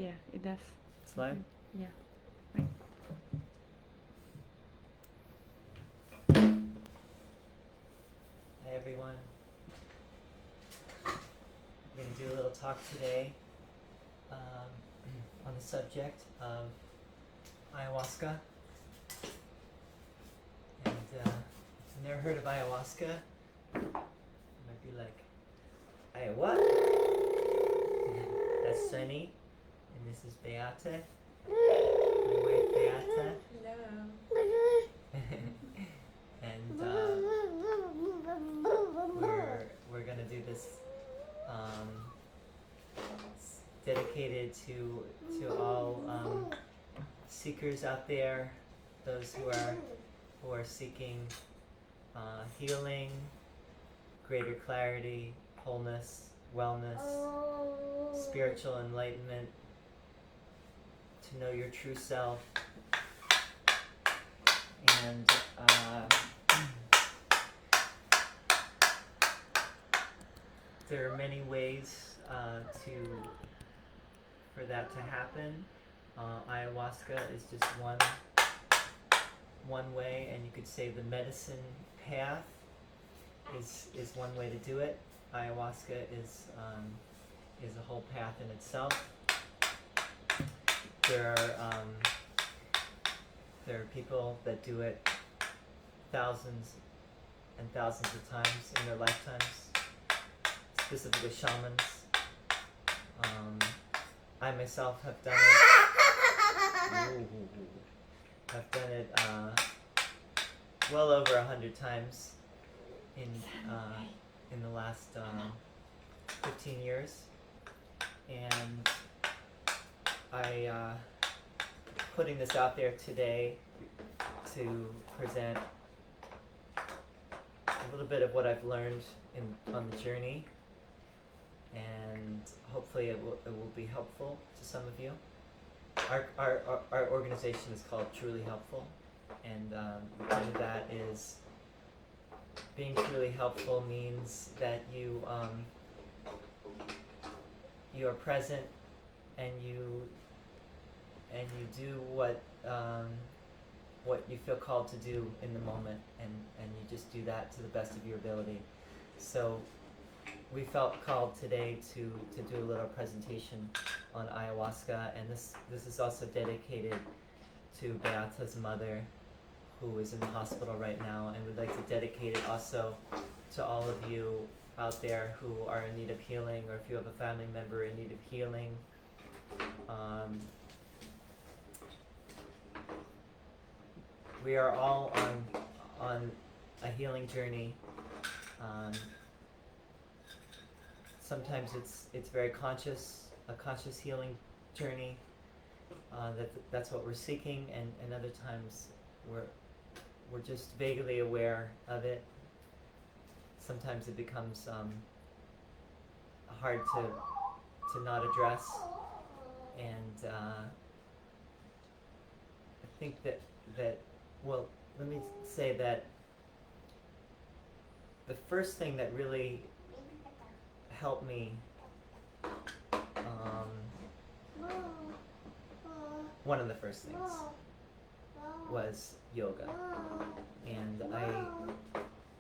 Yeah, it does. It's live? Yeah. Right. Hi everyone. We're going to do a little talk today on the subject of ayahuasca. And if you've never heard of ayahuasca, you might be like, "Aya what?" That's Sunny, and this is Beata. My wife Beata. Hello. And we're gonna do this dedicated to all seekers out there, those who are seeking healing, greater clarity, wholeness, wellness, spiritual enlightenment, to know your true self, and there are many ways for that to happen. Ayahuasca is just one way, and you could say the medicine path is one way to do it. Ayahuasca is a whole path in itself. There are people that do it thousands and thousands of times in their lifetimes, specifically shamans. I myself have done it. I've done it well over 100 times in the last 15 years, and I putting this out there today to present a little bit of what I've learned on the journey, and hopefully it will be helpful to some of you. Our organization is called Truly Helpful, and part of that is being truly helpful means that you are present, and you do what you feel called to do in the moment, and you just do that to the best of your ability. So we felt called today to do a little presentation on ayahuasca, and this is also dedicated to Beata's mother, who is in the hospital right now, and we'd like to dedicate it also to all of you out there who are in need of healing, or if you have a family member in need of healing. We are all on a healing journey. Sometimes it's very conscious, a conscious healing journey. That's what we're seeking, and other times we're just vaguely aware of it. Sometimes it becomes hard to not address, and I think that well, let me say that the first thing that really helped me, one of the first things was yoga, and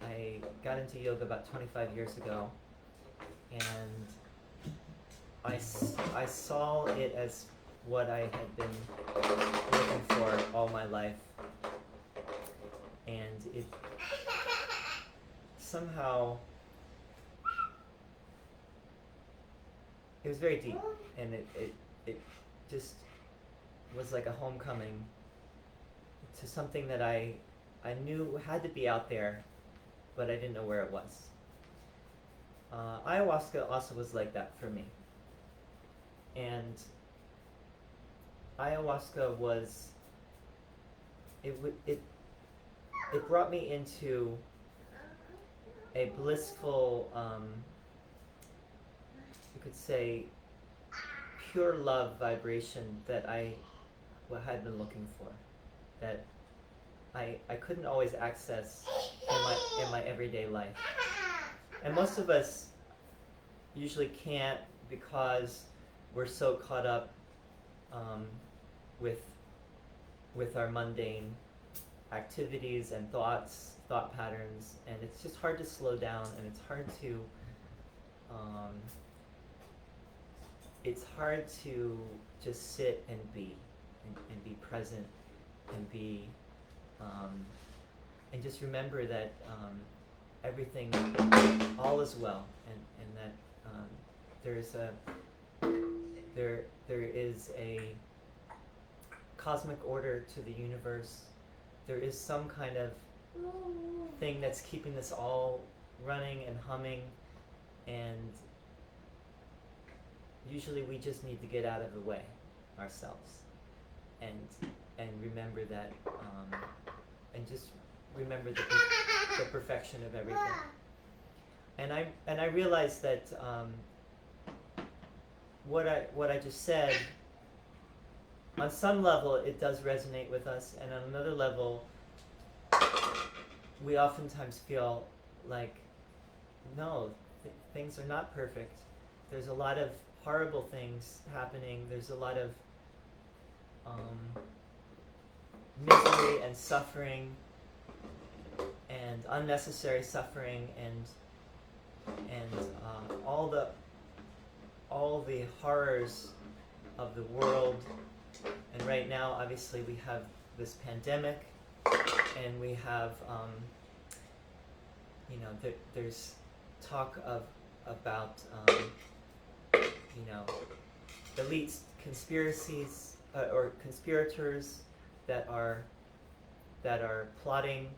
I got into yoga about 25 years ago, and I saw it as what I had been looking for all my life, and it somehow, it was very deep, and it just was like a homecoming to something that I knew had to be out there, but I didn't know where it was. Ayahuasca also was like that for me, and ayahuasca was, it brought me into a blissful, you could say, pure love vibration that I had been looking for, that I couldn't always access in my everyday life. And most of us usually can't, because we're so caught up um, with our mundane activities and thought patterns, and it's just hard to slow down, and it's hard to just sit and be present and be and just remember that everything, all is well, and that there is a cosmic order to the universe. There is some kind of thing that's keeping this all running and humming, and usually we just need to get out of the way ourselves and remember that and just remember the perfection of everything. And I realize that what I just said, on some level it does resonate with us, and on another level we oftentimes feel like, no, things are not perfect. There's a lot of horrible things happening. There's a lot of misery and suffering and unnecessary suffering and all the horrors of the world. And right now, obviously, we have this pandemic, and we have there's talk about elite conspiracies or conspirators that are plotting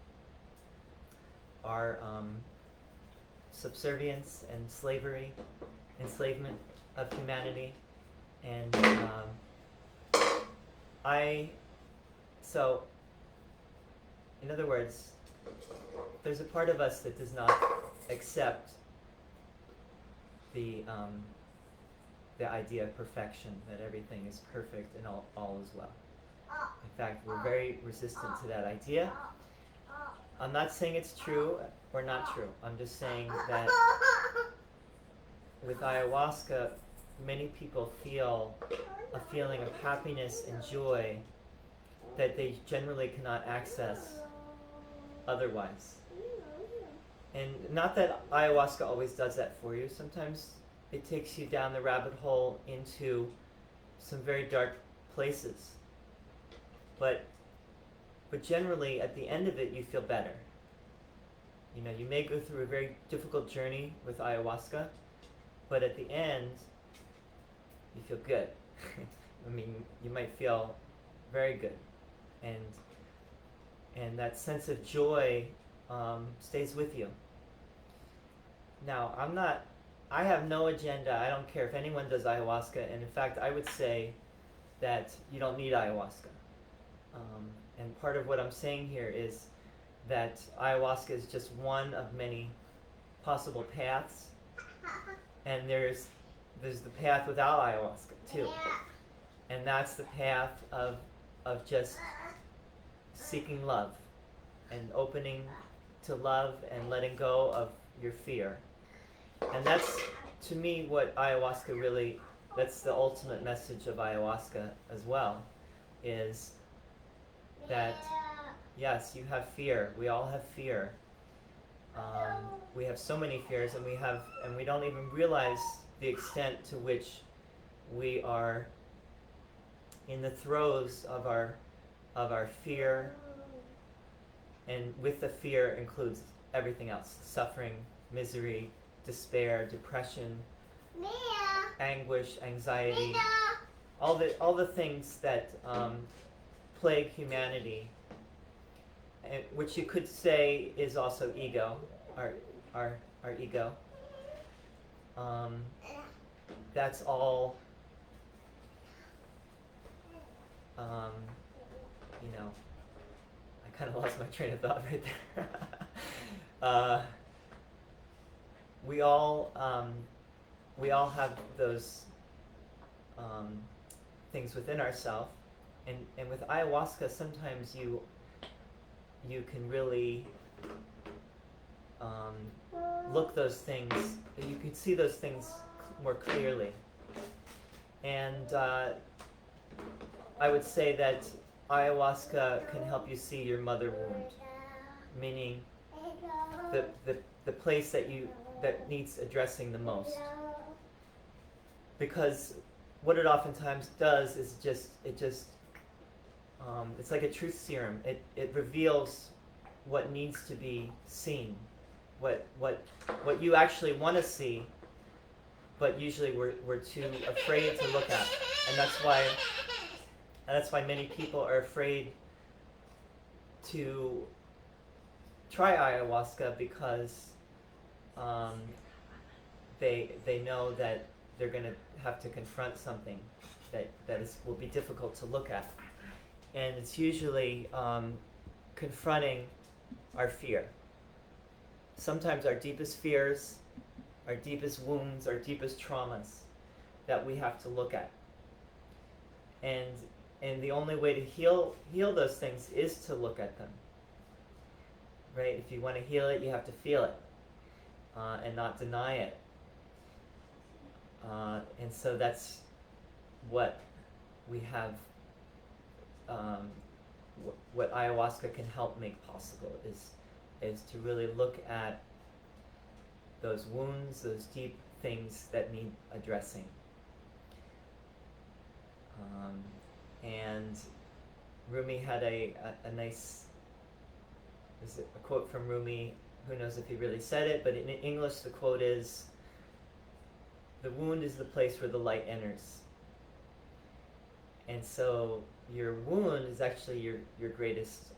our subservience and enslavement of humanity, and so in other words, there's a part of us that does not accept the idea of perfection, that everything is perfect and all is well. In fact, we're very resistant to that idea. I'm not saying it's true or not true. I'm just saying that with ayahuasca, many people feel a feeling of happiness and joy that they generally cannot access otherwise. And not that ayahuasca always does that for you. Sometimes it takes you down the rabbit hole into some very dark places. But generally, at the end of it, you feel better. You may go through a very difficult journey with ayahuasca, but at the end, you feel good. I mean, you might feel very good. And that sense of joy stays with you. Now, I have no agenda. I don't care if anyone does ayahuasca, and in fact, I would say that you don't need ayahuasca. And part of what I'm saying here is that ayahuasca is just one of many possible paths, and there's the path without ayahuasca too, and that's the path of just seeking love and opening to love and letting go of your fear. And that's, to me, what ayahuasca really, that's the ultimate message of ayahuasca as well, is that yes, you have fear. We all have fear. We have so many fears, and we don't even realize the extent to which we are in the throes of our fear, and with the fear includes everything else: suffering, misery, despair, depression, anguish, anxiety, all the things that plague humanity, which you could say is also ego, our ego. That's all. I kind of lost my train of thought right there. We all have those things within ourselves, and with ayahuasca, sometimes you can really look those things. You can see those things more clearly, and I would say that ayahuasca can help you see your mother wound, meaning the place that needs addressing the most. Because what it oftentimes does is it's like a truth serum. It reveals what needs to be seen, what you actually want to see, but usually we're too afraid to look at, and that's why many people are afraid to try ayahuasca, because they know that they're going to have to confront something that will be difficult to look at. And it's usually confronting our fear. Sometimes our deepest fears, our deepest wounds, our deepest traumas that we have to look at. And the only way to heal those things is to look at them. Right? If you want to heal it, you have to feel it and not deny it. And so that's what we have, what ayahuasca can help make possible, is to really look at those wounds, those deep things that need addressing. And Rumi had a nice, there's a quote from Rumi, who knows if he really said it, but in English the quote is, "The wound is the place where the light enters." And so your wound is actually your greatest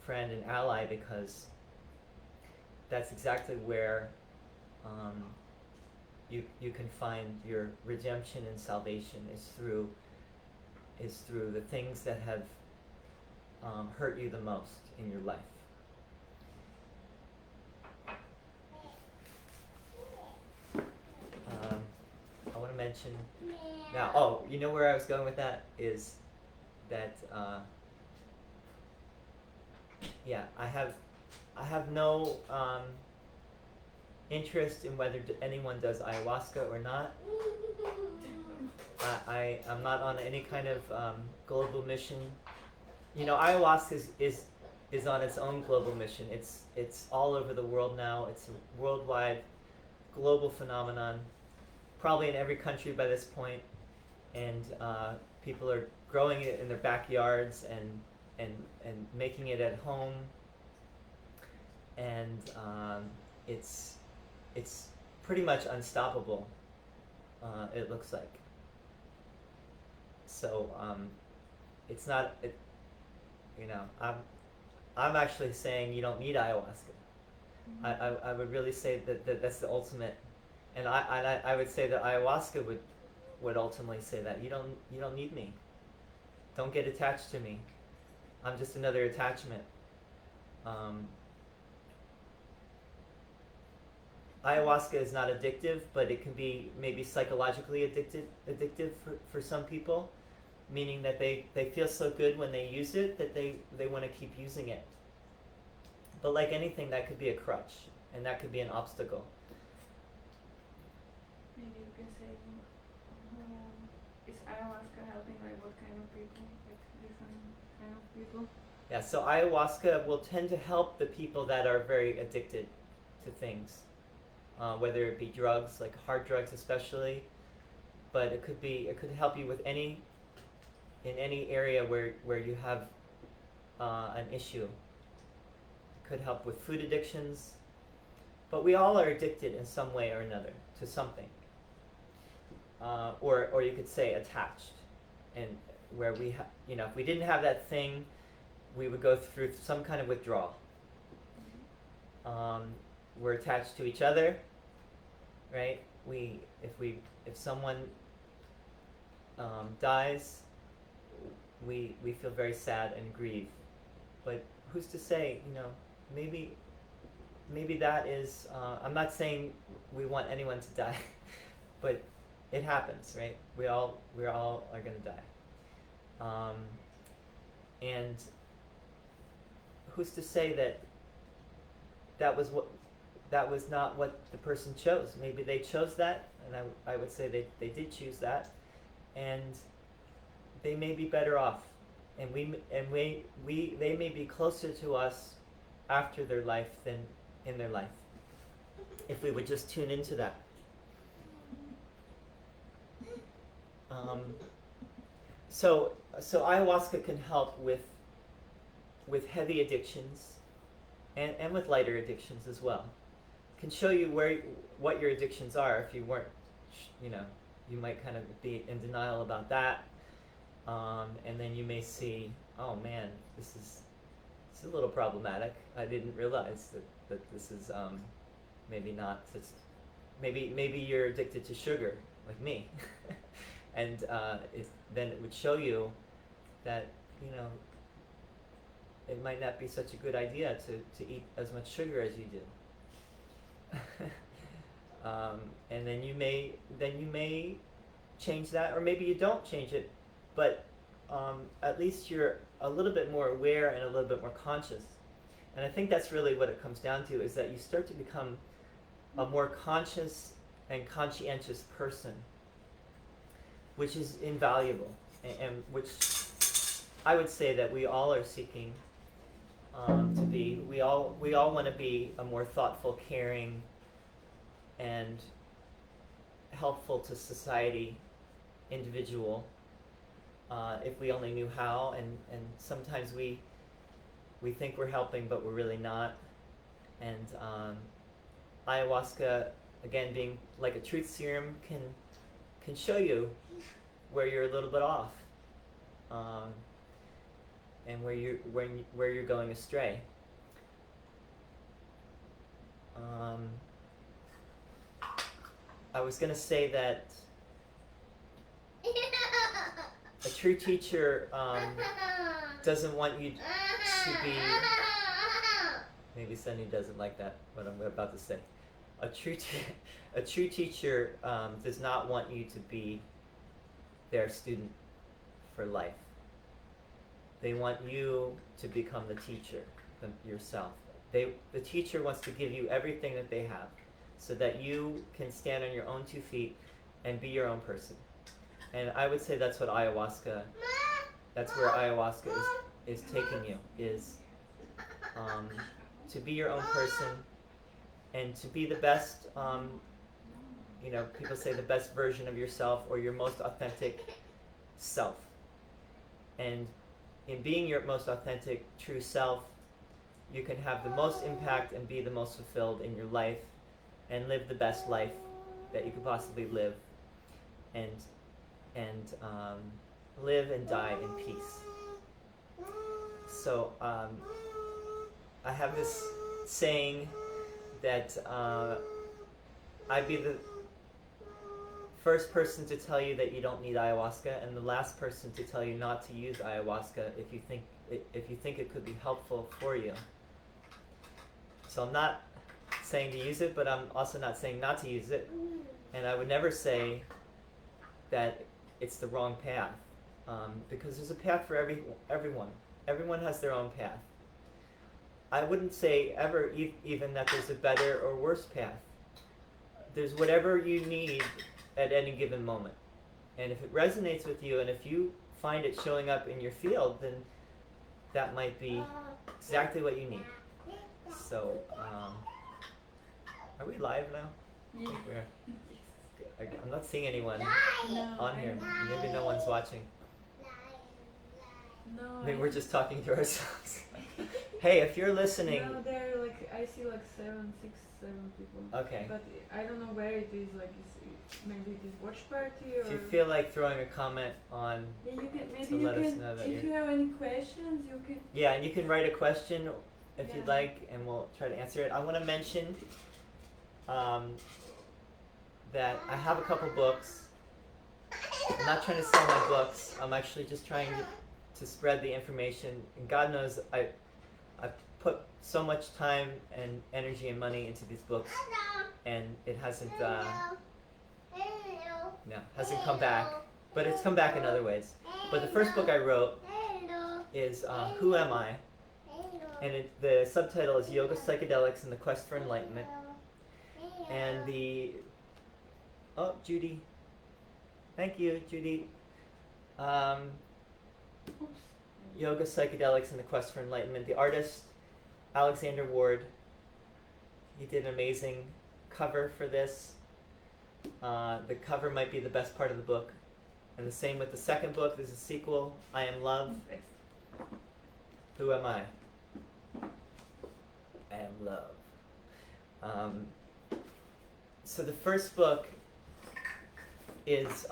friend and ally, because that's exactly where you can find your redemption and salvation, is through the things that have hurt you the most in your life. I want to mention now. You know where I was going with that is that I have no interest in whether anyone does ayahuasca or not. I'm not on any kind of global mission. Ayahuasca is on its own global mission. It's all over the world now. It's a worldwide, global phenomenon, probably in every country by this point, and people are growing it in their backyards and making it at home, and it's pretty much unstoppable. It looks like. So it's not. I'm actually saying you don't need ayahuasca. I would really say that that's the ultimate, and I would say that ayahuasca would ultimately say that you don't need me. Don't get attached to me. I'm just another attachment. Ayahuasca is not addictive, but it can be maybe psychologically addictive for some people, meaning that they feel so good when they use it that they want to keep using it. But like anything, that could be a crutch, and that could be an obstacle. Maybe you can say, is ayahuasca helping like what kind of people, like different kind of people? Yeah, so ayahuasca will tend to help the people that are very addicted to things, whether it be drugs, like hard drugs especially, but it could help you with in any area where you have an issue. It could help with food addictions, but we all are addicted in some way or another to something, or you could say attached, and where if we didn't have that thing, we would go through some kind of withdrawal. We're attached to each other, right? If someone dies, we feel very sad and grieve. But who's to say, maybe that is, I'm not saying we want anyone to die, but it happens, right? We all are going to die. And who's to say that was not what the person chose? Maybe they chose that, and I would say they did choose that, and they may be better off, and they may be closer to us after their life than in their life, if we would just tune into that. So ayahuasca can help with heavy addictions and with lighter addictions as well. Can show you what your addictions are. If you weren't, you might kind of be in denial about that, and then you may see, oh man, this is a little problematic. I didn't realize that this is maybe not such. Maybe you're addicted to sugar like me, and then it would show you that it might not be such a good idea to eat as much sugar as you do. And then you may change that, or maybe you don't change it, but at least you're a little bit more aware and a little bit more conscious. And I think that's really what it comes down to, is that you start to become a more conscious and conscientious person, which is invaluable, and which I would say that we all are seeking to be. We all want to be a more thoughtful, caring, and helpful to society individual, if we only knew how. And sometimes we think we're helping, but we're really not. And ayahuasca, again, being like a truth serum, can show you where you're a little bit off, and where you're going astray. I was going to say that a true teacher doesn't want you to be. Maybe Sunny doesn't like that, what I'm about to say. A true teacher does not want you to be their student for life. They want you to become the teacher yourself. The teacher wants to give you everything that they have, so that you can stand on your own 2 feet and be your own person. And I would say that's what ayahuasca. That's where ayahuasca is taking you, is to be your own person and to be the best. People say the best version of yourself, or your most authentic self. And in being your most authentic, true self, you can have the most impact and be the most fulfilled in your life, and live the best life that you could possibly live, and live and die in peace. So I have this saying that I'd be the first person to tell you that you don't need ayahuasca, and the last person to tell you not to use ayahuasca if you think it could be helpful for you. So I'm not saying to use it, but I'm also not saying not to use it. And I would never say that it's the wrong path, because there's a path for everyone. Everyone has their own path. I wouldn't say ever even that there's a better or worse path. There's whatever you need at any given moment. And if it resonates with you, and if you find it showing up in your field, then that might be exactly what you need. So, are we live now? Yeah. I'm not seeing anyone No, on here. Maybe no one's watching. No. Maybe we're just talking to ourselves. Hey, if you're listening. No, there are I see 7 people. Okay. But I don't know where it is. Maybe it is watch party or. If you feel like throwing a comment on, Yeah, you can. Maybe to you let can. us know that If you have any questions, you can. yeah, and you can write a question if you'd Yeah. like, and we'll try to answer it. I want to mention that I have a couple books. I'm not trying to sell my books. I'm actually just trying to spread the information. And God knows I put so much time and energy and money into these books, and it hasn't hasn't come back. But it's come back in other ways. But the first book I wrote is Who Am I? And the subtitle is Yoga, Psychedelics, and the Quest for Enlightenment. And Judy. Thank you, Judy. Oops. Yoga, Psychedelics, and the Quest for Enlightenment. The artist, Alexander Ward, he did an amazing cover for this. The cover might be the best part of the book. And the same with the second book. There's a sequel, I Am Love. Who am I? I am love. So the first book is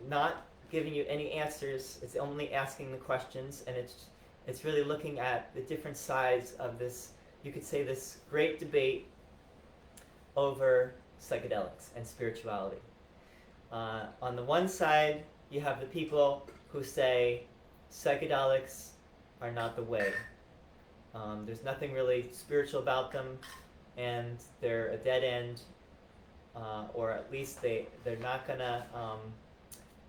not giving you any answers. It's only asking the questions, and it's really looking at the different sides of this, you could say, this great debate over psychedelics and spirituality. On the one side, you have the people who say psychedelics are not the way. There's nothing really spiritual about them, and they're a dead end, or at least they're not gonna.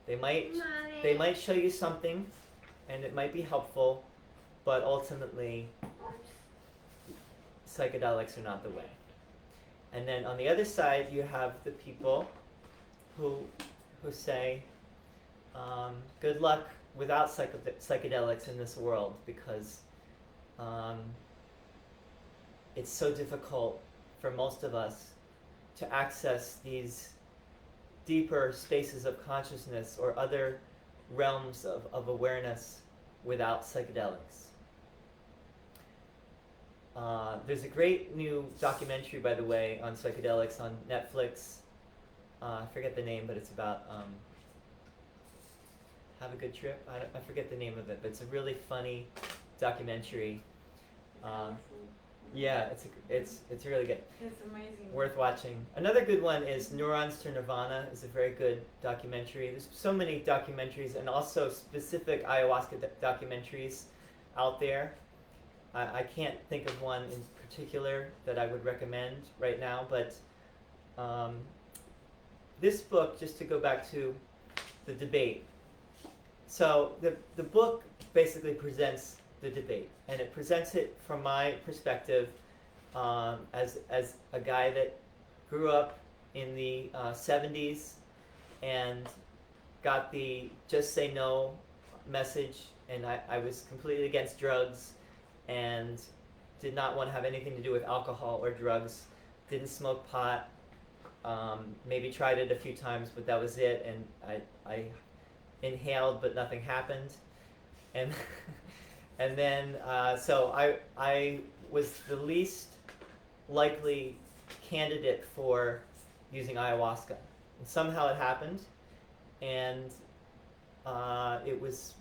They might show you something, and it might be helpful, but ultimately, psychedelics are not the way. And then on the other side, you have the people who say, good luck without psychedelics in this world, because it's so difficult for most of us to access these deeper spaces of consciousness or other realms of awareness without psychedelics. There's a great new documentary, by the way, on psychedelics on Netflix. I forget the name, but it's about Have a Good Trip. I forget the name of it, but it's a really funny documentary. Yeah, it's really good. It's amazing. Worth watching. Another good one is Neurons to Nirvana. Is a very good documentary. There's so many documentaries, and also specific ayahuasca documentaries out there. I can't think of one in particular that I would recommend right now, but this book, just to go back to the debate. So the book basically presents the debate, and it presents it from my perspective as a guy that grew up in the 70s and got the just say no message, and I was completely against drugs and did not want to have anything to do with alcohol or drugs, didn't smoke pot, maybe tried it a few times, but that was it, and I inhaled but nothing happened, and and then so I was the least likely candidate for using ayahuasca, and somehow it happened, and it was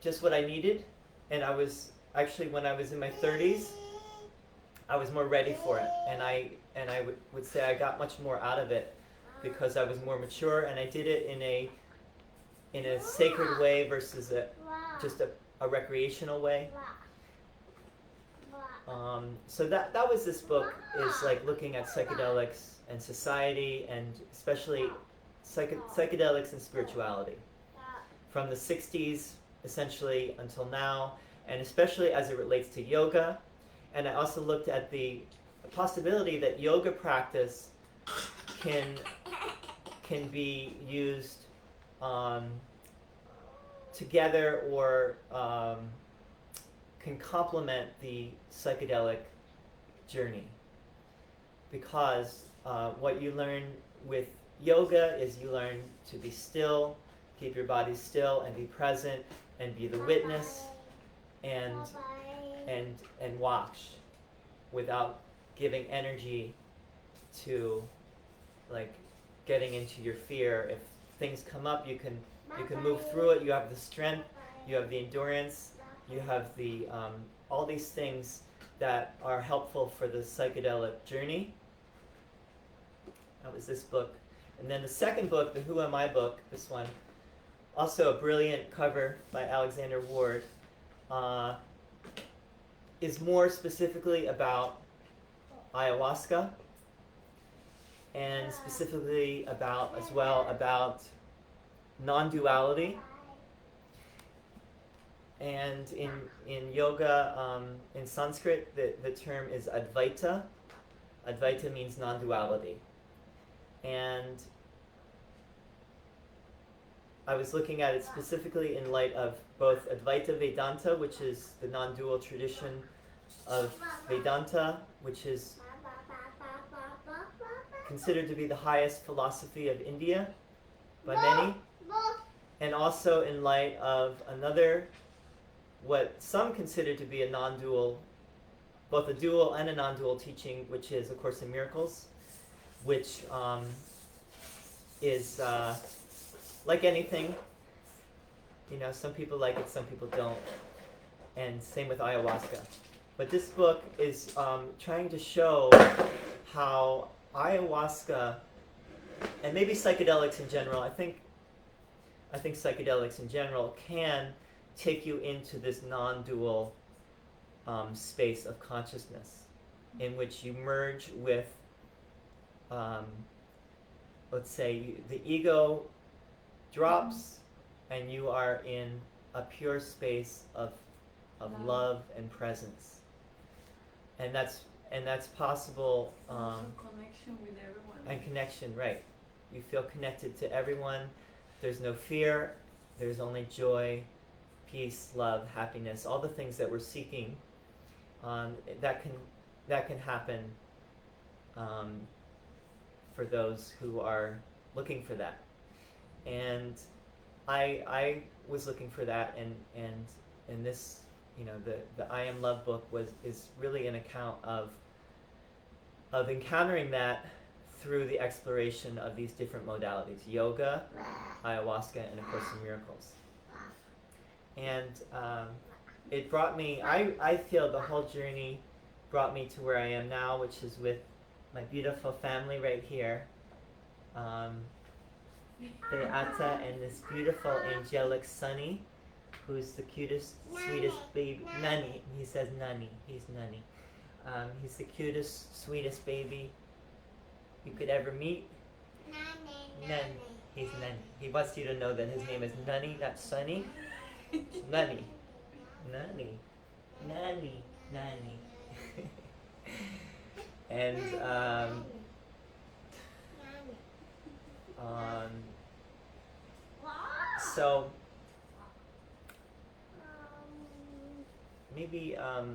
just what I needed, and I was actually, when I was in my 30s, I was more ready for it, and I would say I got much more out of it because I was more mature, and I did it in a sacred way versus just a recreational way. So that was this book, is like looking at psychedelics and society, and especially psychedelics and spirituality from the 60s essentially until now, and especially as it relates to yoga. And I also looked at the possibility that yoga practice can be used together, or can complement the psychedelic journey, because what you learn with yoga is you learn to be still, keep your body still, and be present, and be the witness, and watch without giving energy to, like, getting into your fear. If things come up, you can move through it. You have the strength, you have the endurance, you have the all these things that are helpful for the psychedelic journey. That was this book. And then the second book, the Who Am I book, this one, also a brilliant cover by Alexander Ward, is more specifically about ayahuasca, and specifically about non-duality. And in yoga, in Sanskrit, the term is Advaita. Advaita means non-duality. And I was looking at it specifically in light of both Advaita Vedanta, which is the non-dual tradition of Vedanta, which is considered to be the highest philosophy of India by many, and also in light of another, what some consider to be a non-dual, both a dual and a non-dual teaching, which is A Course in Miracles, which is like anything, some people like it, some people don't, and same with ayahuasca. But this book is trying to show how ayahuasca, and maybe psychedelics in general, I think psychedelics in general can take you into this non-dual space of consciousness in which you merge with, let's say, the ego drops and you are in a pure space of love and presence. And that's possible. Connection with everyone. And connection, right. You feel connected to everyone. There's no fear. There's only joy, peace, love, happiness, all the things that we're seeking. That can happen for those who are looking for that. And I was looking for that, and this, the I Am Love book is really an account of encountering that through the exploration of these different modalities: yoga, ayahuasca, and A Course in Miracles. And it brought me, I feel the whole journey brought me to where I am now, which is with my beautiful family right here. Beata and this beautiful angelic Sunny, who's the cutest, sweetest baby. Nani, he says Nani, he's Nani. He's the cutest, sweetest baby you could ever meet. Nani. He's Nani. He wants you to know that his name is Nani, not Sunny. Nani. Nani. Nani. Nani. And so maybe I'll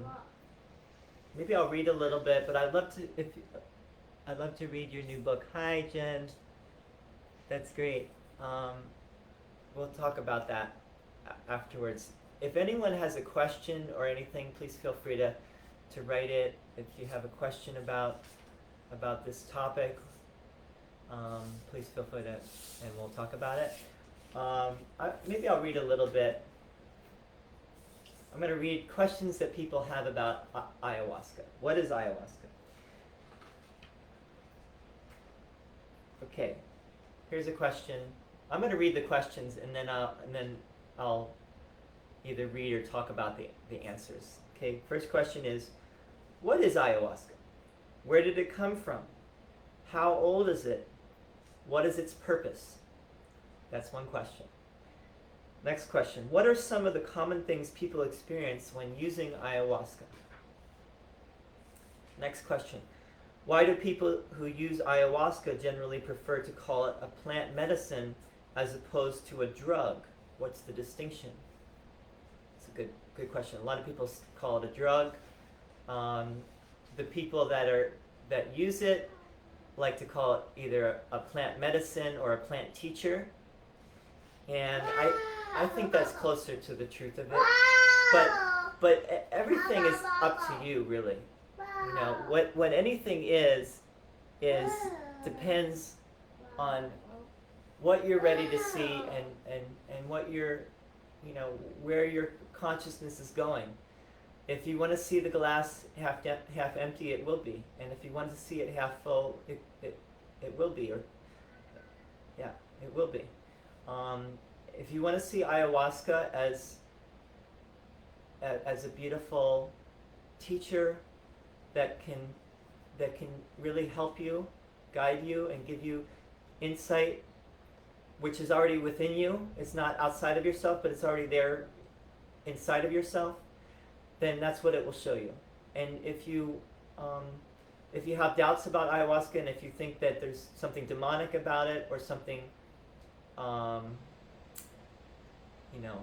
read a little bit, but I'd love to read your new book. Hi, Jen. That's great. We'll talk about that afterwards. If anyone has a question or anything, please feel free to write it. If you have a question about this topic, please feel free to, and we'll talk about it. Maybe I'll read a little bit. I'm going to read questions that people have about ayahuasca. What is ayahuasca? Okay, here's a question. I'm going to read the questions, and then I'll either read or talk about the answers. Okay, first question is, what is ayahuasca? Where did it come from? How old is it? What is its purpose? That's one question. Next question, what are some of the common things people experience when using ayahuasca? Next question, why do people who use ayahuasca generally prefer to call it a plant medicine as opposed to a drug? What's the distinction? It's a good question. A lot of people call it a drug. The people that use it like to call it either a plant medicine or a plant teacher. And I think that's closer to the truth of it. But everything is up to you, really. What anything is depends on what you're ready to see and what you're, where your consciousness is going. If you want to see the glass half empty, it will be. And if you want to see it half full, it will be. Or yeah, it will be. If you want to see ayahuasca as a beautiful teacher that can really help you, guide you, and give you insight, which is already within you. It's not outside of yourself, but it's already there inside of yourself. Then that's what it will show you. And if you have doubts about ayahuasca, and if you think that there's something demonic about it or something you know,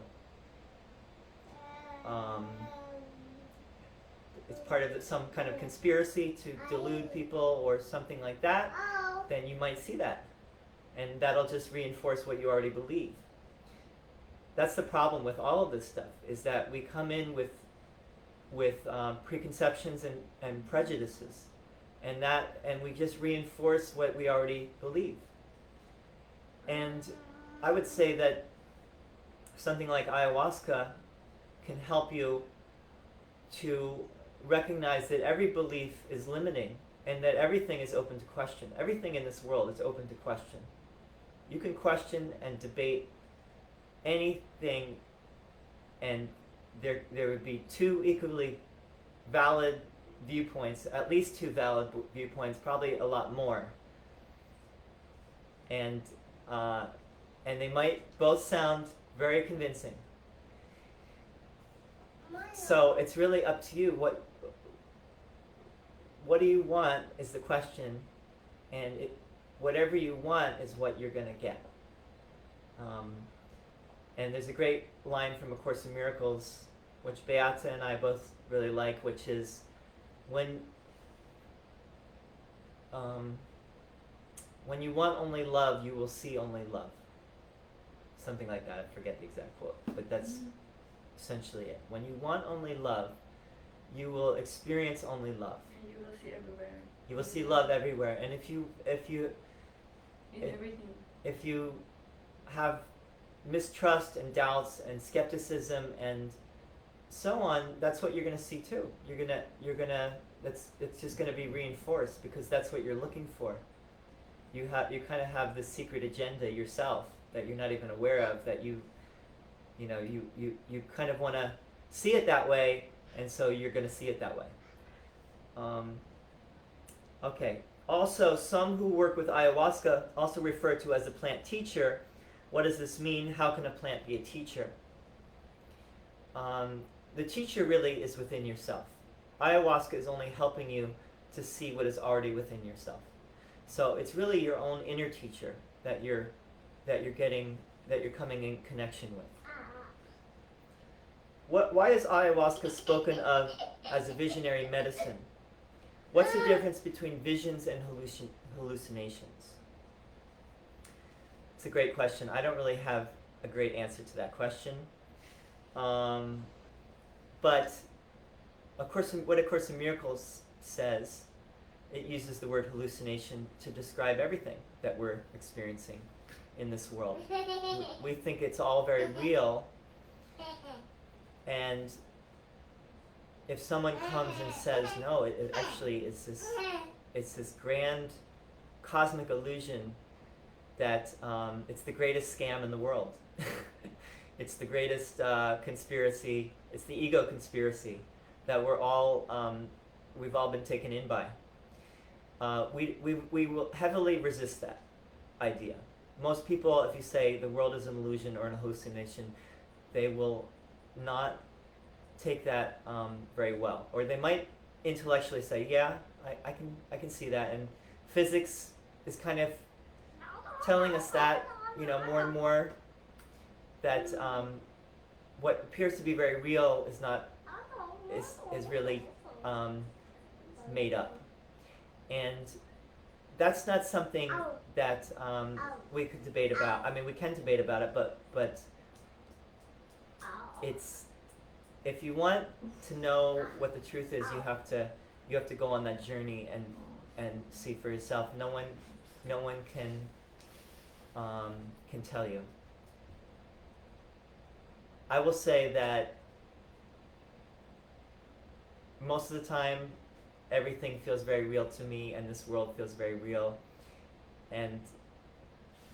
it's part of some kind of conspiracy to delude people or something like that, then you might see that. And that'll just reinforce what you already believe. That's the problem with all of this stuff, is that we come in with preconceptions and prejudices, and we just reinforce what we already believe. And I would say that something like ayahuasca can help you to recognize that every belief is limiting and that everything is open to question. Everything in this world is open to question. You can question and debate anything, and there would be two equally valid viewpoints, at least two valid viewpoints, probably a lot more. And they might both sound very convincing. So it's really up to you. What do you want is the question, and whatever you want is what you're going to get. And there's a great line from A Course in Miracles, which Beata and I both really like, which is, when you want only love, you will see only love. Something like that. I forget the exact quote, but that's essentially it. When you want only love, you will experience only love. And you will see everywhere. You will see love everywhere. And if you everything. If you have mistrust and doubts and skepticism and so on, that's what you're going to see too. It's just going to be reinforced, because that's what you're looking for. You kind of have this secret agenda yourself that you're not even aware of, that you kind of want to see it that way, and so you're going to see it that way. Okay. Also, some who work with ayahuasca also refer to as a plant teacher. What does this mean? How can a plant be a teacher? The teacher really is within yourself. Ayahuasca is only helping you to see what is already within yourself. So it's really your own inner teacher that you're coming in connection with. Why is ayahuasca spoken of as a visionary medicine? What's the difference between visions and hallucinations? It's a great question. I don't really have a great answer to that question. But what A Course in Miracles says, it uses the word hallucination to describe everything that we're experiencing in this world. We think it's all very real, and if someone comes and says, no, it actually is this grand cosmic illusion that it's the greatest scam in the world. It's the greatest conspiracy. It's the ego conspiracy that we've all been taken in by. We will heavily resist that idea. Most people, if you say the world is an illusion or an hallucination, they will not take that very well. Or they might intellectually say, yeah, I can see that. And physics is kind of telling us that, more and more, that what appears to be very real is really made up. And that's not something that we could debate about. I mean, we can debate about it, but it's, if you want to know what the truth is, you have to go on that journey and see for yourself. No one can tell you. I will say that most of the time, everything feels very real to me, and this world feels very real. And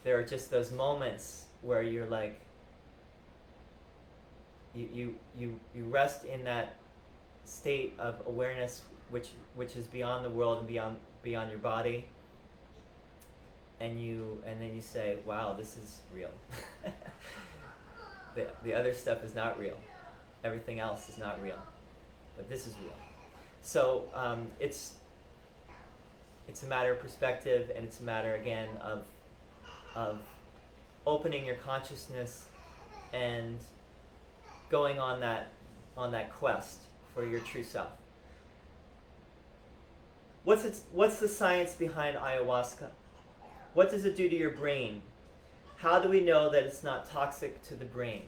there are just those moments where you're like, you rest in that state of awareness which is beyond the world and beyond your body, and then you say, wow, this is real. The other stuff is not real. Everything else is not real, but this is real. So it's a matter of perspective, and it's a matter, again, of opening your consciousness and going on that quest for your true self. What's the science behind ayahuasca? What does it do to your brain? How do we know that it's not toxic to the brain?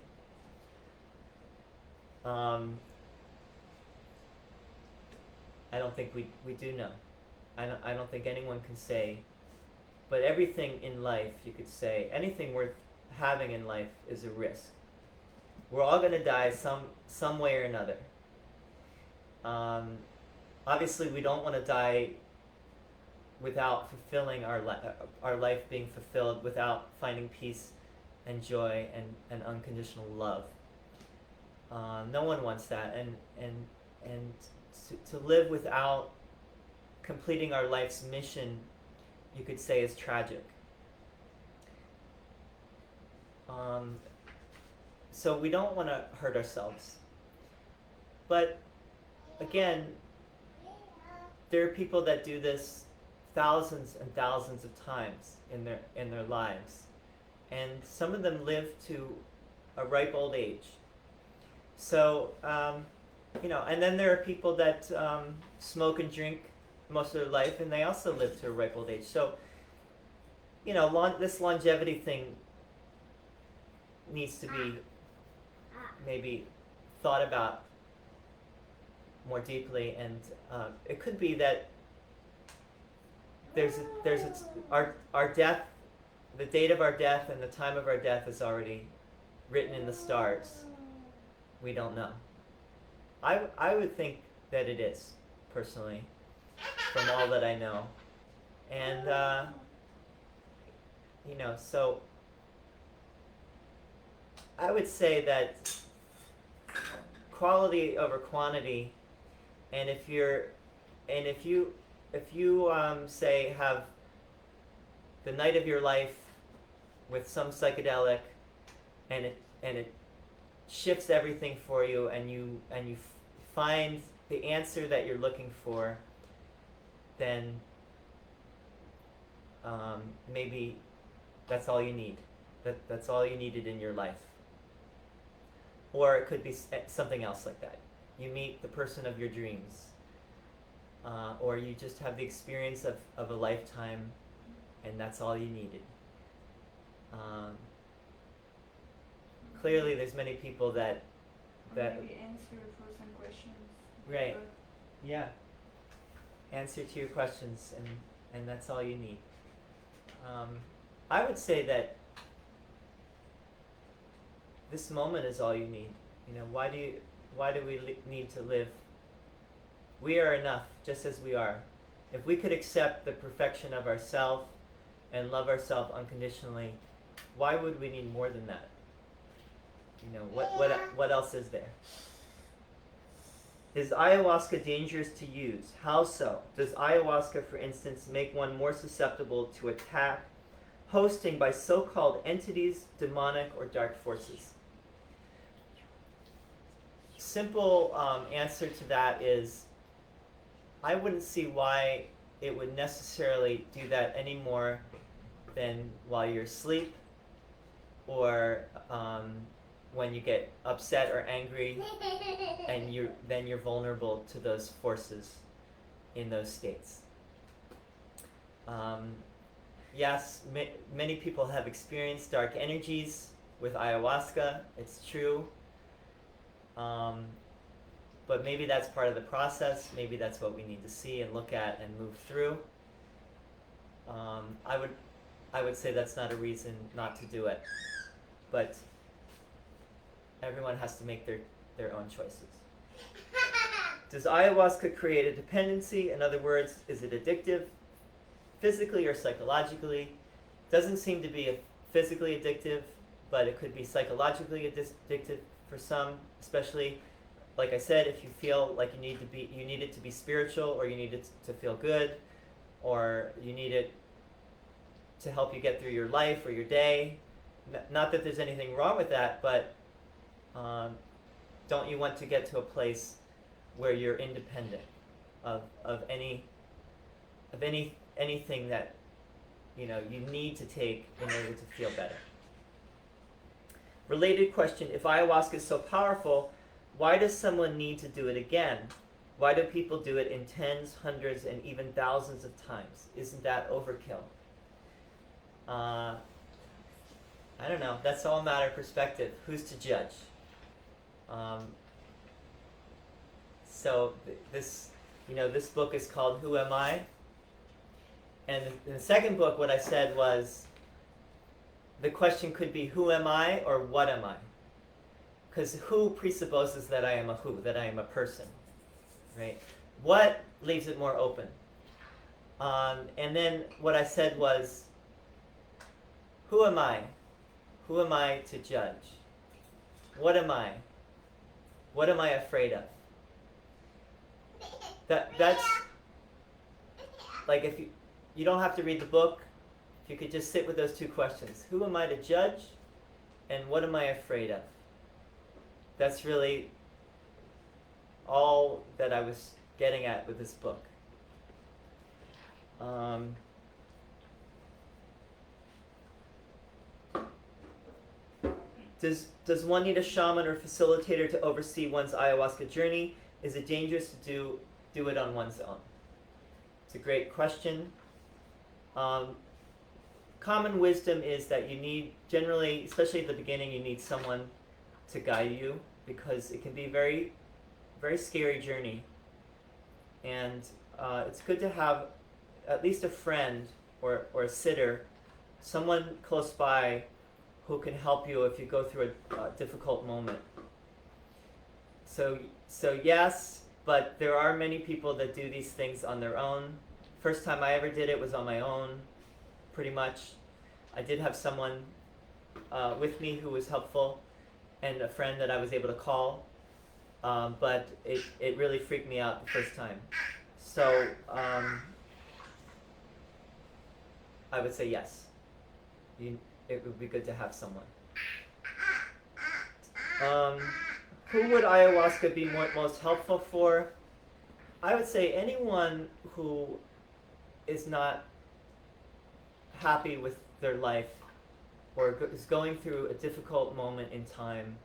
I don't think we do know. I don't think anyone can say. But everything in life, you could say, anything worth having in life is a risk. We're all going to die some way or another. Obviously, we don't want to die without fulfilling our life being fulfilled, without finding peace and joy and unconditional love. No one wants that, and to live without completing our life's mission, you could say, is tragic. So we don't want to hurt ourselves. But again, there are people that do this thousands and thousands of times in their lives, and some of them live to a ripe old age. So and then there are people that smoke and drink most of their life, and they also live to a ripe old age. So this longevity thing needs to be maybe thought about more deeply, and it could be that our death, the date of our death and the time of our death is already written in the stars. We don't know. I would think that it is, personally, from all that I know. And so I would say that quality over quantity, and if you say have the night of your life with some psychedelic, and it shifts everything for you, and you find the answer that you're looking for, then maybe that's all you need. That's all you needed in your life. Or it could be something else like that. You meet the person of your dreams. Or you just have the experience of a lifetime, and that's all you needed. Clearly, there's many people that maybe answer for some questions. Right. Yeah. Answer to your questions, and that's all you need. I would say that this moment is all you need. Why do we need to live? We are enough, just as we are. If we could accept the perfection of ourselves and love ourselves unconditionally, why would we need more than that? What else is there? Is ayahuasca dangerous to use? How so? Does ayahuasca, for instance, make one more susceptible to attack, hosting by so-called entities, demonic, or dark forces? Simple answer to that is, I wouldn't see why it would necessarily do that any more than while you're asleep, or when you get upset or angry, and then you're vulnerable to those forces in those states. Yes, many people have experienced dark energies with ayahuasca. It's true. But maybe that's part of the process. Maybe that's what we need to see and look at and move through. I would say that's not a reason not to do it. But everyone has to make their own choices. Does ayahuasca create a dependency? In other words, is it addictive, physically or psychologically? Doesn't seem to be physically addictive, but it could be psychologically addictive for some, especially, like I said, if you feel like you need it to be spiritual, or you need it to feel good, or you need it to help you get through your life or your day. Not that there's anything wrong with that, but don't you want to get to a place where you're independent of anything that you need to take in order to feel better? Related question, if ayahuasca is so powerful, why does someone need to do it again? Why do people do it in tens, hundreds, and even thousands of times? Isn't that overkill? I don't know. That's all a matter of perspective. Who's to judge? This book is called Who Am I? And in the second book, what I said was, the question could be, who am I or what am I? Because who presupposes that I am a who, that I am a person, right? What leaves it more open? And then what I said was, who am I? Who am I to judge? What am I? What am I afraid of? That's like, if you don't have to read the book, if you could just sit with those two questions. Who am I to judge? And what am I afraid of? That's really all that I was getting at with this book. Does one need a shaman or facilitator to oversee one's ayahuasca journey? Is it dangerous to do it on one's own? It's a great question. Common wisdom is that you need, generally, especially at the beginning, you need someone to guide you, because it can be a very, very scary journey. And it's good to have at least a friend or a sitter, someone close by who can help you if you go through a difficult moment. So yes, but there are many people that do these things on their own. First time I ever did it was on my own, pretty much. I did have someone with me who was helpful, and a friend that I was able to call, but it really freaked me out the first time. So I would say yes. It would be good to have someone. Who would ayahuasca be most helpful for? I would say anyone who is not happy with their life, or is going through a difficult moment in time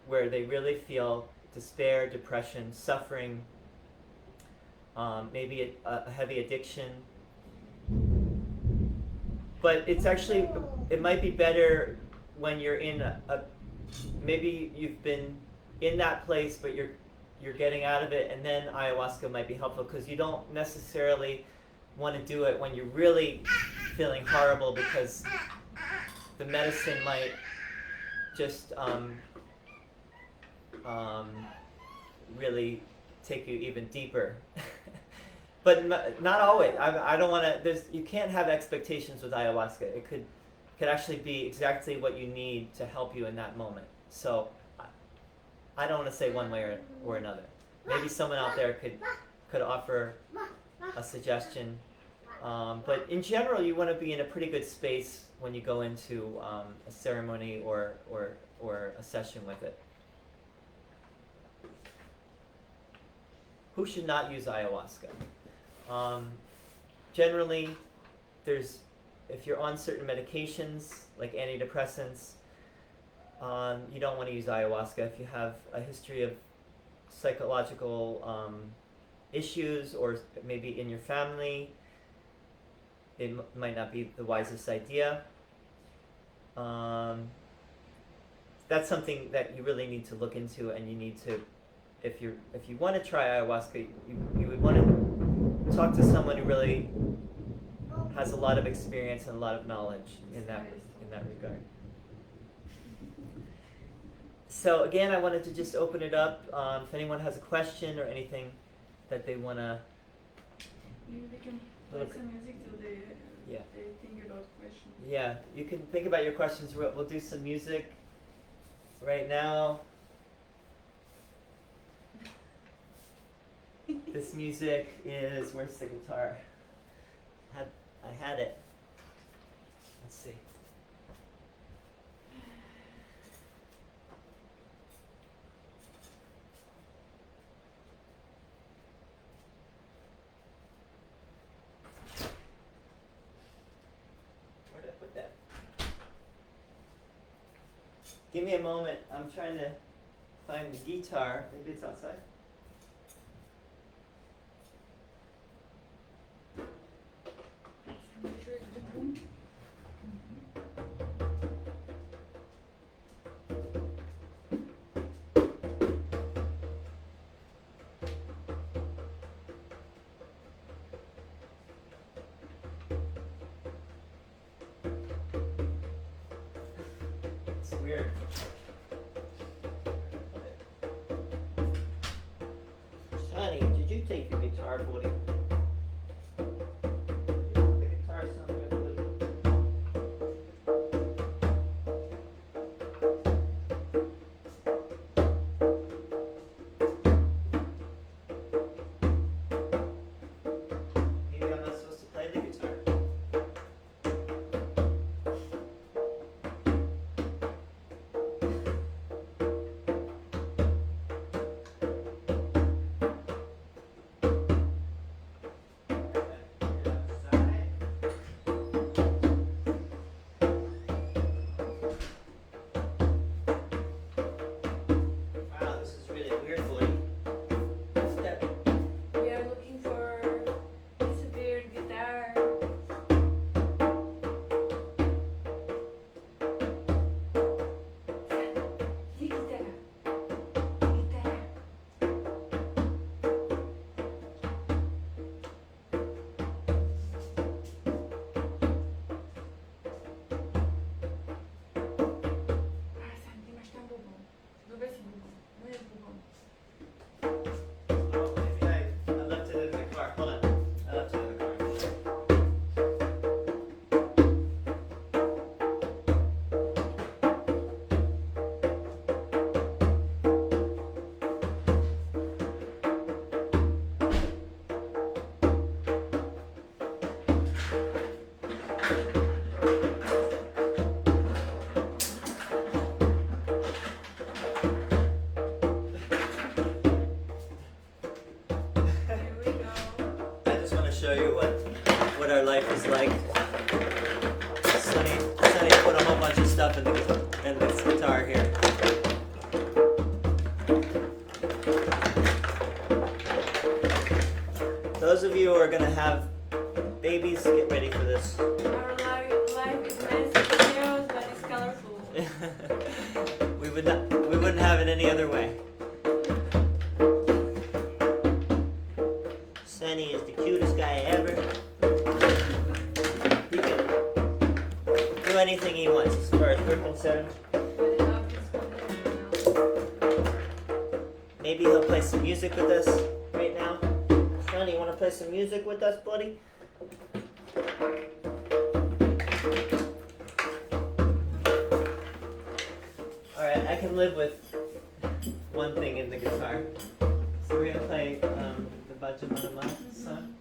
where they really feel despair, depression, suffering, maybe a heavy addiction. But it's actually, it might be better when you're in maybe you've been in that place, but you're getting out of it, and then ayahuasca might be helpful, because you don't necessarily want to do it when you're really feeling horrible, because the medicine might just really take you even deeper. But not always. I don't want to. You can't have expectations with ayahuasca. It could actually be exactly what you need to help you in that moment. So I don't want to say one way or another. Maybe someone out there could offer a suggestion. But in general, you want to be in a pretty good space when you go into a ceremony or a session with it. Who should not use ayahuasca? Generally, if you're on certain medications like antidepressants, you don't want to use ayahuasca. If you have a history of psychological issues, or maybe in your family, it might not be the wisest idea. That's something that you really need to look into, and you need to, if you want to try ayahuasca, you would want to talk to someone who really has a lot of experience and a lot of knowledge in that regard. So again, I wanted to just open it up. If anyone has a question or anything that they want to... Maybe they can play some music till they think about questions. Yeah, you can think about your questions. We'll do some music right now. This music is... Where's the guitar? I had it. Let's see. Give me a moment. I'm trying to find the guitar. Maybe it's outside. It's weird. Sonny, did you take the guitar, buddy? The guitar sounds good, buddy. Maybe I'm not supposed to play the guitar. Wow, this is really weird, buddy. What's that? We are looking for disappeared guitar. Guitarra. Guitarra. Ah, Santi, mas tá bobão. Não vai ser bobão. Não é bobão. Oh, maybe I left it in the car. Hold on. I left it in the car. Here we go. I just want to show you what our life is like. Sonny put a whole bunch of stuff in this guitar here. Those of you who are gonna have babies, get ready for this. Our life is messy, chaos, but it's colorful. we wouldn't have it any other way. Sonny is the cutest guy ever. He can do anything he wants as far as we're concerned. But enough is wonderful. Maybe he'll play some music with us right now. Sonny, you want to play some music with us, buddy? Alright, I can live with one thing in the guitar. So we're gonna play the Bajamana song.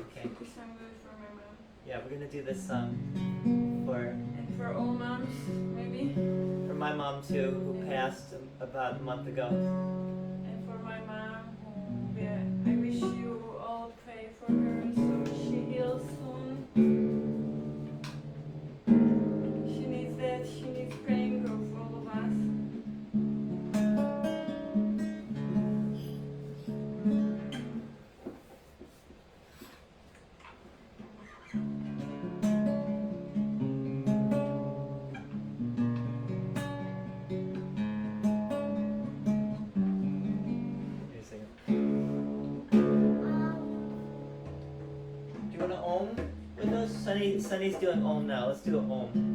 Okay. This song good for my mom. Yeah, we're gonna do this for And for all moms, maybe. my mom too, who passed about a month ago. And for my mom, who I wish you all pray for her so she heals soon. She needs that. She needs praying for all of us. Here, sing it. Do you wanna Om with us? Sunny's doing Om now. Let's do an Om.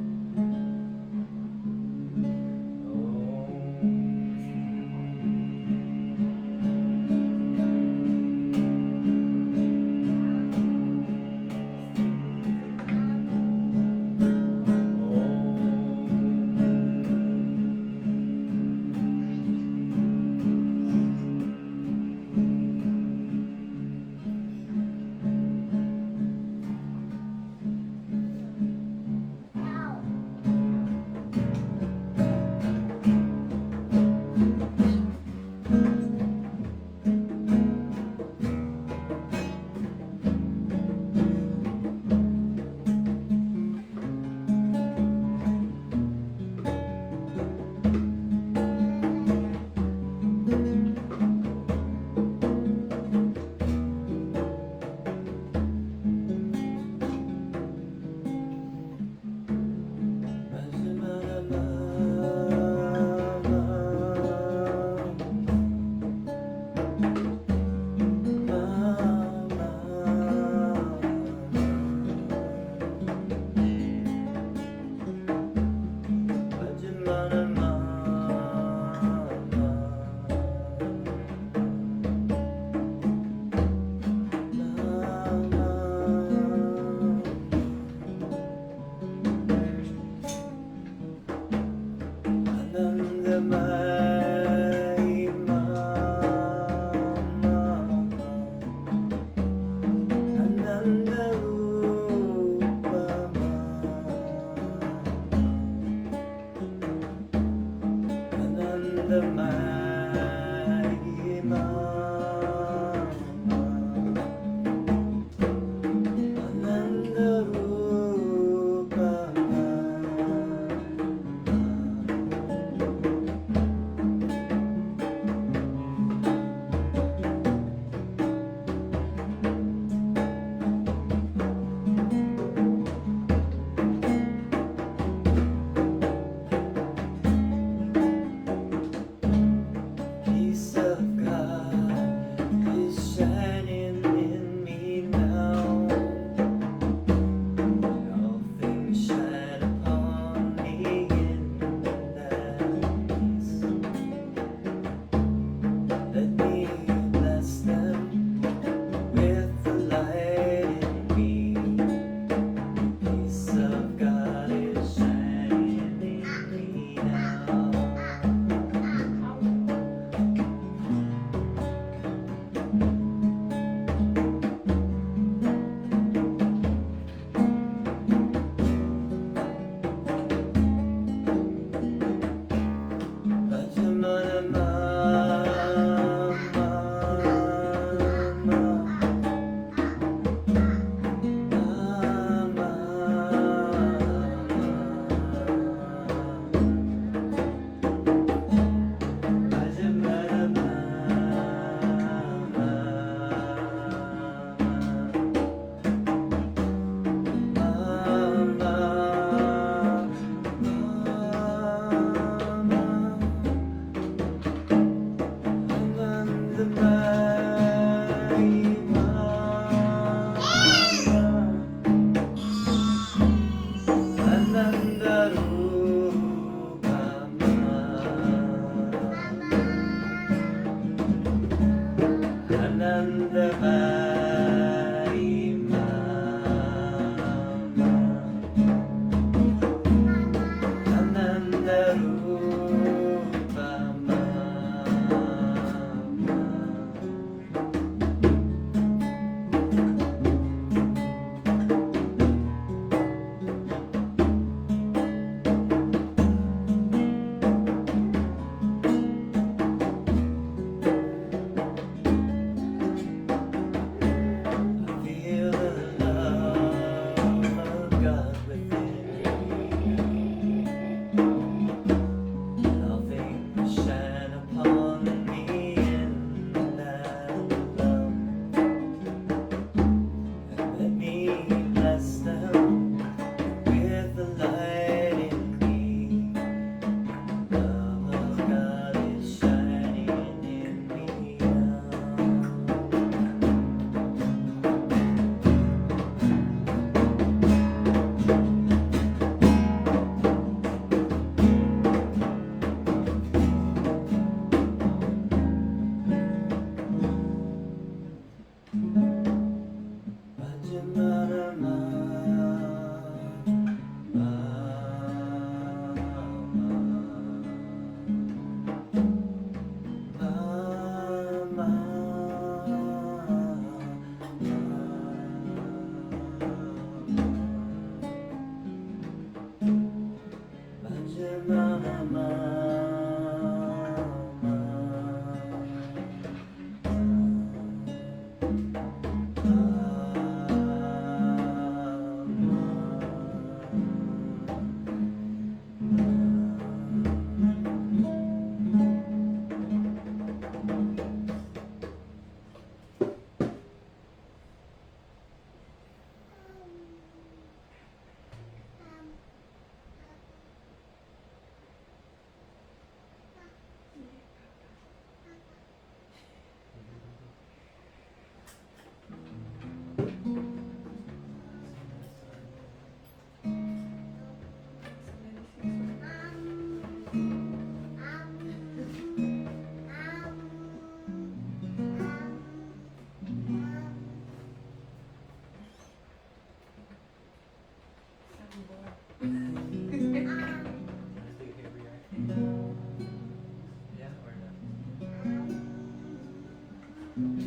We're gonna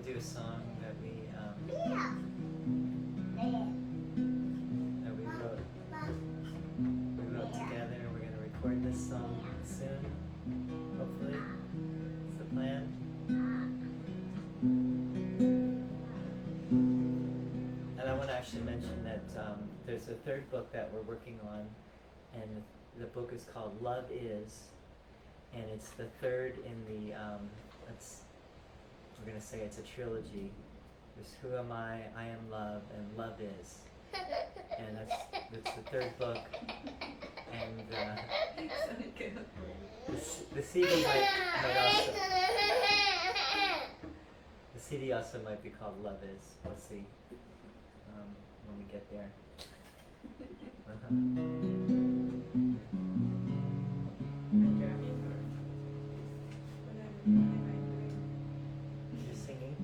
do a song that we wrote. We wrote together. We're gonna record this song soon. Hopefully, it's the plan. And I want to actually mention that there's a third book that we're working on, and the book is called Love Is, and it's the third in the we're gonna say it's a trilogy. There's Who Am I Am Love, and Love Is, and it's the third book. And the CD might also the CD also might be called Love Is. We'll see when we get there. You're singing?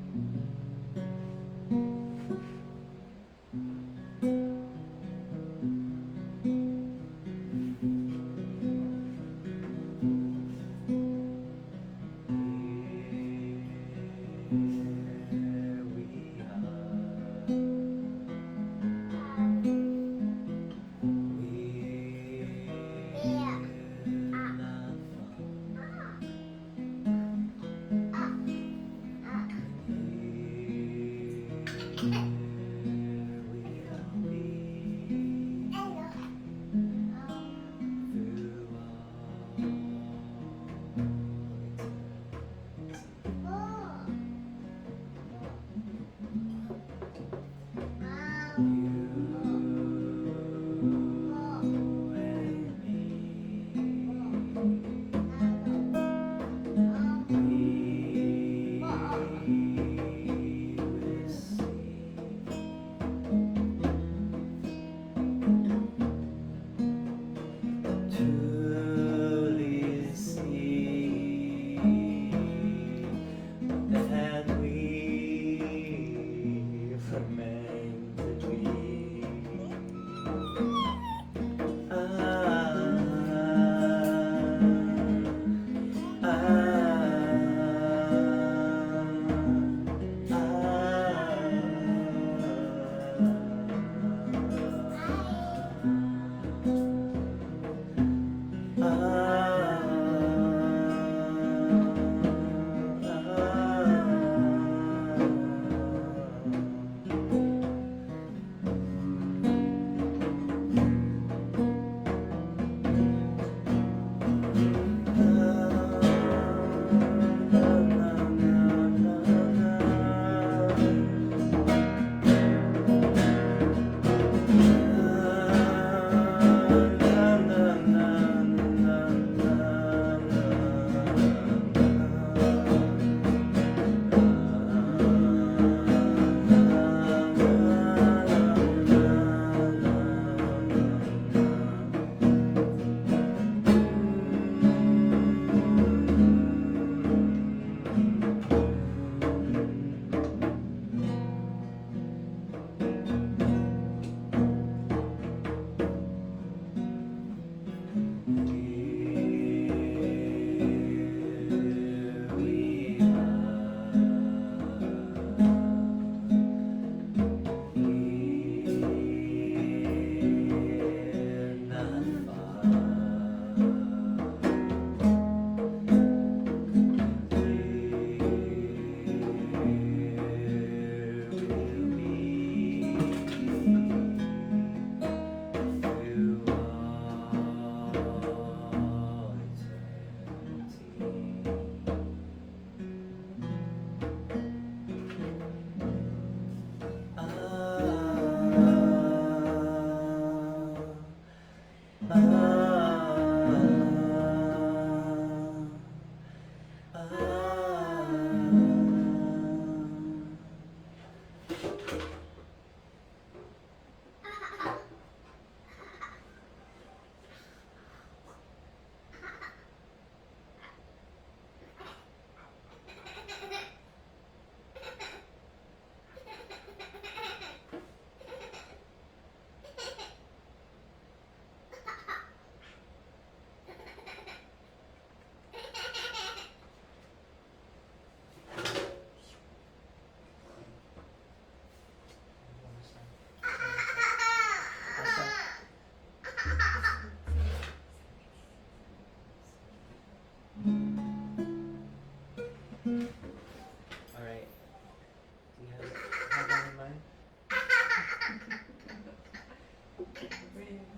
breathe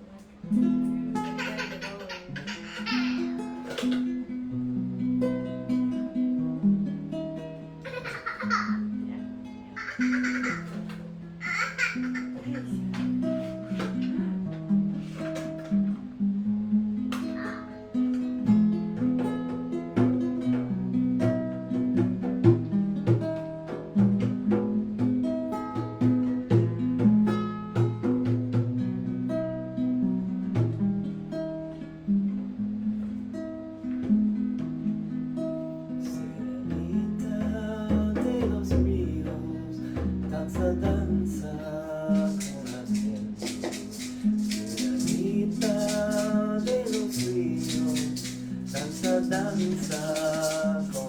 like use the breath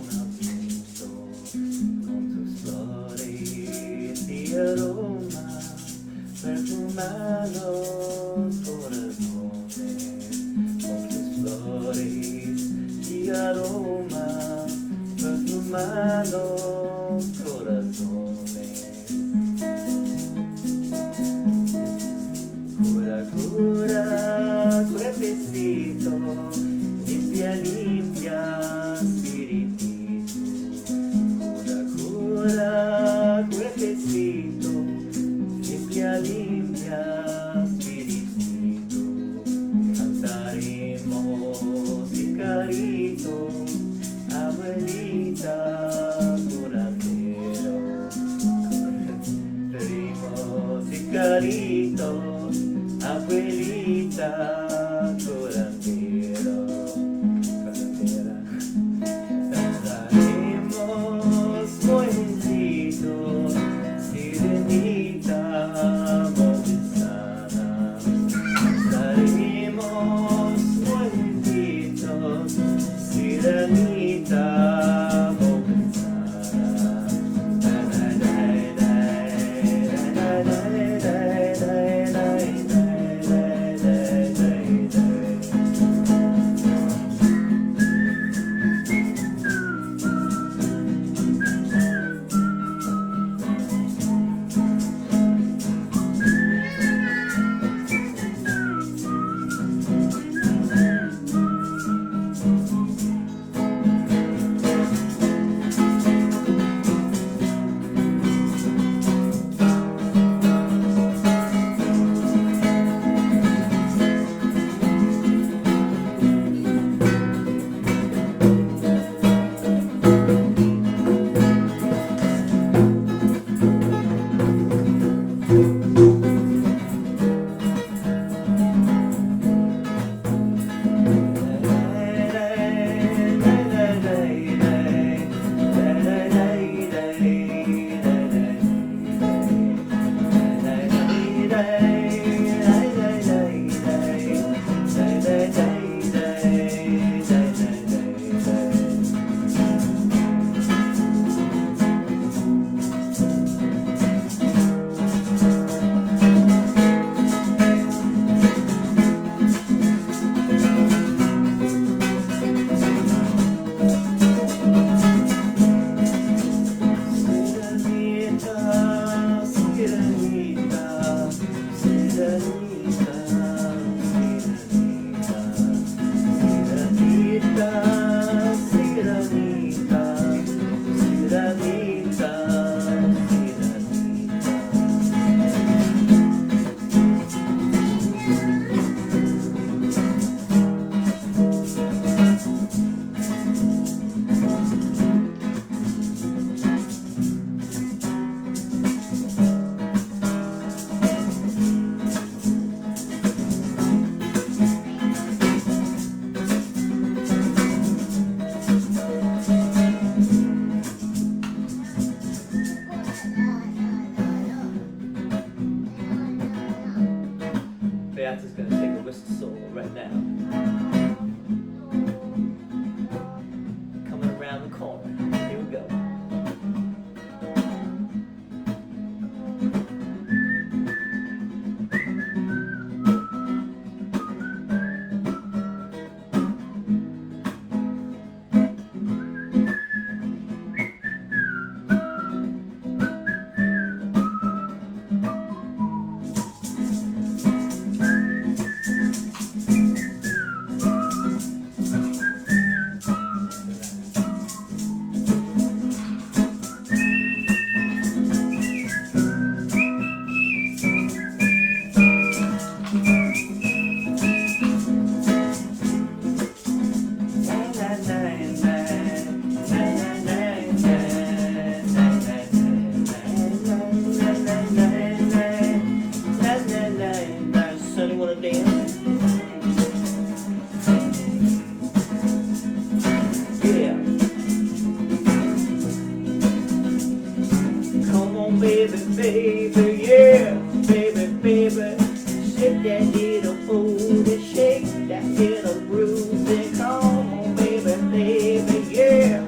shake that little booty, shake that little groove. Come on, baby, baby, yeah.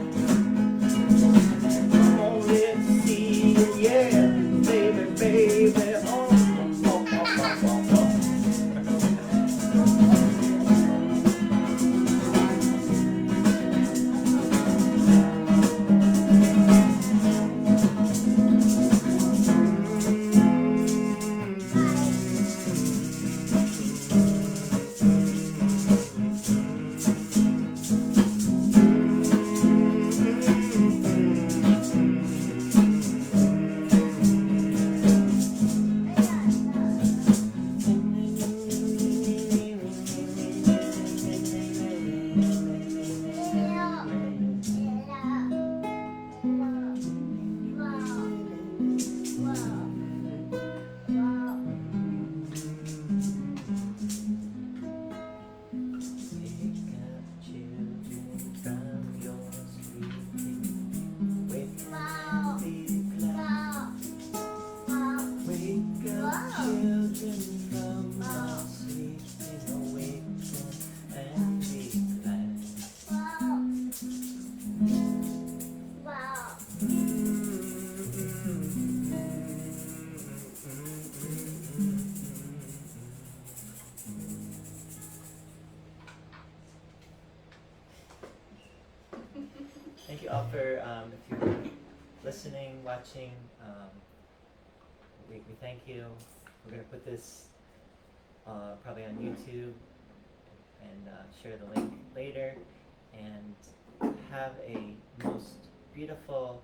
Come on, let's see it, yeah. Baby, baby, oh, oh, oh, oh, oh, oh. Thank you all for, if you're listening, watching, we thank you. We're going to put this probably on YouTube and share the link later. And have a most beautiful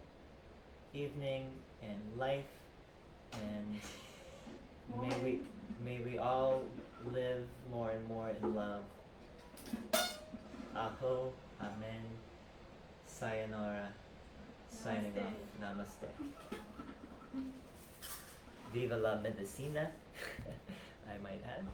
evening and life. And may we all live more and more in love. Aho, amen. Sayonara. Signing off. Namaste. Viva la medicina, I might add.